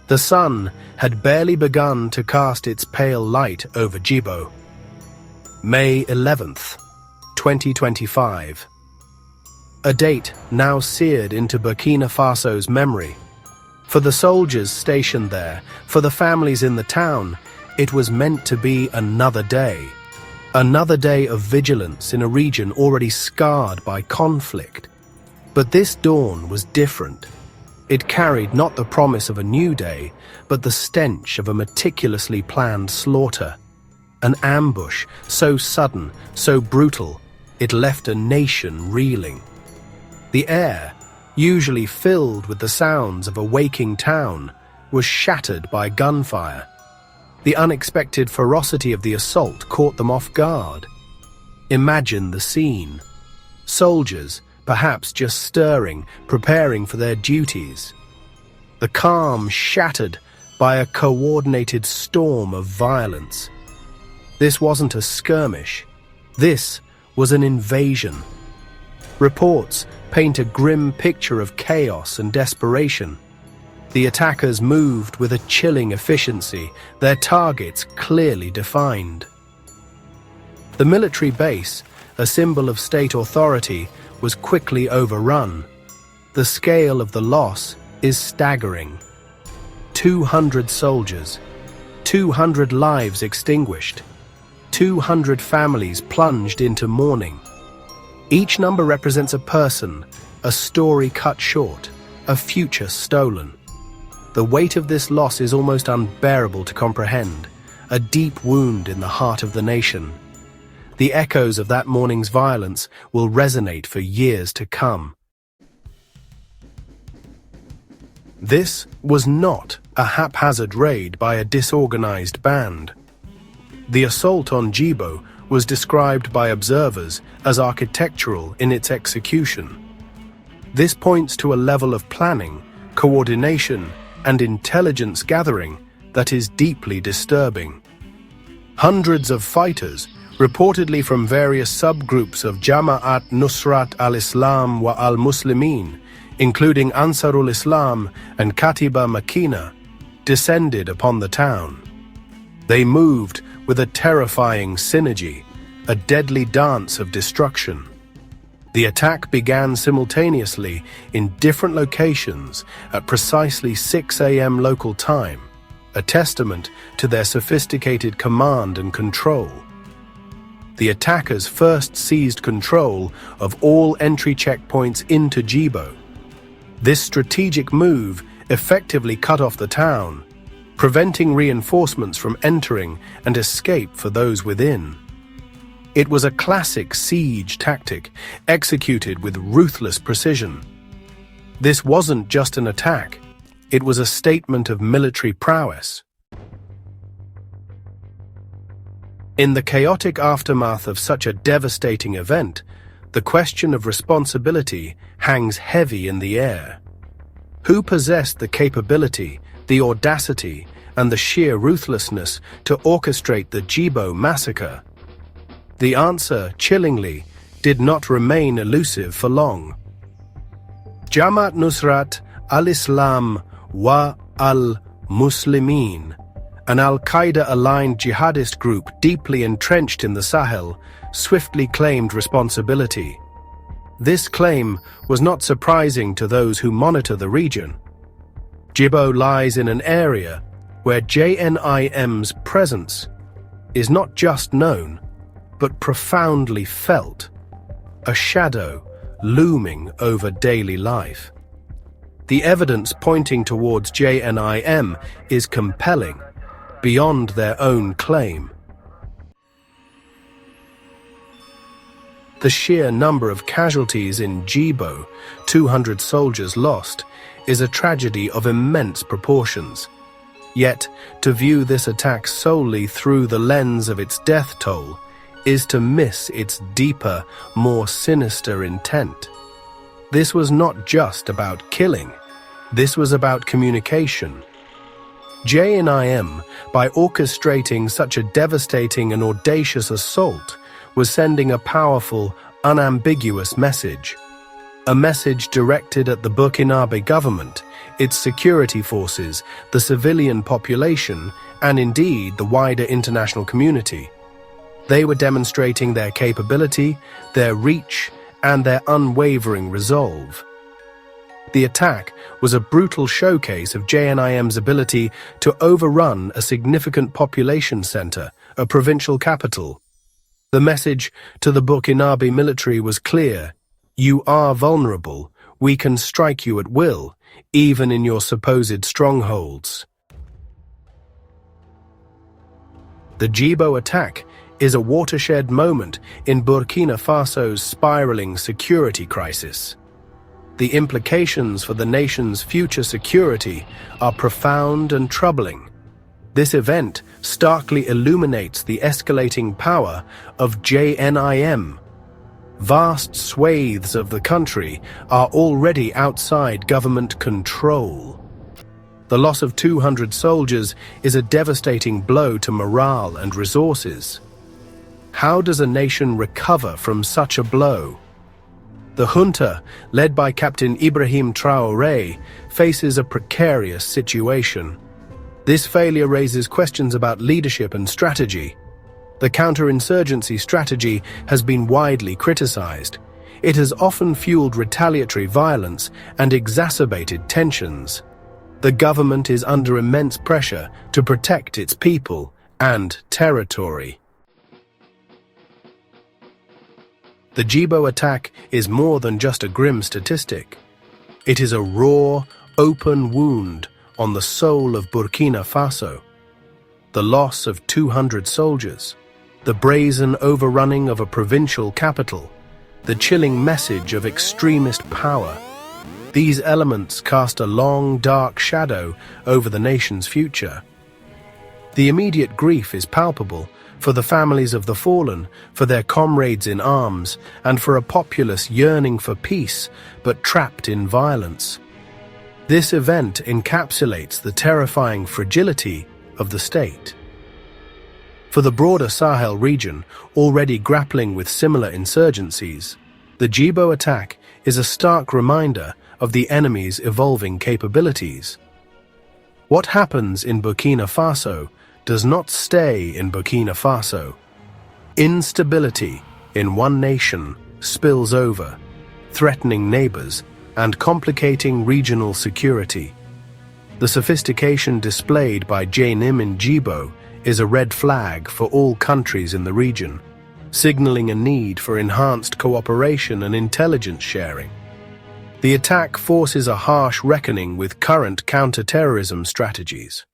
The sun had barely begun to cast its pale light over Djibo. May 11th, 2025. A date now seared into Burkina Faso's memory. For the soldiers stationed there, for the families in the town, it was meant to be another day. Another day of vigilance in a region already scarred by conflict. But this dawn was different. It carried not the promise of a new day, but the stench of a meticulously planned slaughter. An ambush so sudden, so brutal, it left a nation reeling. The air, usually filled with the sounds of a waking town, was shattered by gunfire. The unexpected ferocity of the assault caught them off guard. Imagine the scene. Soldiers, perhaps just stirring, preparing for their duties. The calm shattered by a coordinated storm of violence. This wasn't a skirmish. This was an invasion. Reports paint a grim picture of chaos and desperation. The attackers moved with a chilling efficiency, their targets clearly defined. The military base, a symbol of state authority, was quickly overrun. The scale of the loss is staggering. 200 soldiers, 200 lives extinguished, 200 families plunged into mourning. Each number represents a person, a story cut short, a future stolen. The weight of this loss is almost unbearable to comprehend, a deep wound in the heart of the nation. The echoes of that morning's violence will resonate for years to come. This was not a haphazard raid by a disorganized band. The assault on Djibo was described by observers as architectural in its execution. This points to a level of planning, coordination, and intelligence gathering that is deeply disturbing. Hundreds of fighters, reportedly from various subgroups of Jama'at Nusrat al-Islam wa al-Muslimin, including Ansarul Islam and Katiba Makina, descended upon the town. They moved with a terrifying synergy, a deadly dance of destruction. The attack began simultaneously in different locations at precisely 6 a.m. local time, a testament to their sophisticated command and control. The attackers first seized control of all entry checkpoints into Djibo. This strategic move effectively cut off the town, preventing reinforcements from entering and escape for those within. It was a classic siege tactic, executed with ruthless precision. This wasn't just an attack, it was a statement of military prowess. In the chaotic aftermath of such a devastating event, the question of responsibility hangs heavy in the air. Who possessed the capability, the audacity, and the sheer ruthlessness to orchestrate the Djibo massacre? The answer, chillingly, did not remain elusive for long. Jamaat Nusrat al-Islam wa al-Muslimin, an al-Qaeda-aligned jihadist group deeply entrenched in the Sahel, swiftly claimed responsibility. This claim was not surprising to those who monitor the region. Djibo lies in an area where JNIM's presence is not just known, but profoundly felt, a shadow looming over daily life. The evidence pointing towards JNIM is compelling, beyond their own claim. The sheer number of casualties in Djibo, 200 soldiers lost, is a tragedy of immense proportions. Yet, to view this attack solely through the lens of its death toll is to miss its deeper, more sinister intent. This was not just about killing, this was about communication. JNIM, by orchestrating such a devastating and audacious assault, was sending a powerful, unambiguous message. a message directed at the Burkinabe government, its security forces, the civilian population, and indeed the wider international community. They were demonstrating their capability, their reach, and their unwavering resolve. The attack was a brutal showcase of JNIM's ability to overrun a significant population center, a provincial capital. The message to the Burkinabe military was clear: you are vulnerable, we can strike you at will, even in your supposed strongholds. The Djibo attack is a watershed moment in Burkina Faso's spiraling security crisis. The implications for the nation's future security are profound and troubling. This event starkly illuminates the escalating power of JNIM. Vast swathes of the country are already outside government control. The loss of 200 soldiers is a devastating blow to morale and resources. How does a nation recover from such a blow? The junta, led by Captain Ibrahim Traoré, faces a precarious situation. This failure raises questions about leadership and strategy. The counterinsurgency strategy has been widely criticized. It has often fueled retaliatory violence and exacerbated tensions. The government is under immense pressure to protect its people and territory. The Djibo attack is more than just a grim statistic. It is a raw, open wound on the soul of Burkina Faso. The loss of 200 soldiers, the brazen overrunning of a provincial capital, the chilling message of extremist power. These elements cast a long, dark shadow over the nation's future. The immediate grief is palpable for the families of the fallen, for their comrades in arms, and for a populace yearning for peace but trapped in violence. This event encapsulates the terrifying fragility of the state. For the broader Sahel region, already grappling with similar insurgencies, the Djibo attack is a stark reminder of the enemy's evolving capabilities. What happens in Burkina Faso does not stay in Burkina Faso. Instability in one nation spills over, threatening neighbors and complicating regional security. The sophistication displayed by JNIM in Djibo is a red flag for all countries in the region, signaling a need for enhanced cooperation and intelligence sharing. The attack forces a harsh reckoning with current counter-terrorism strategies.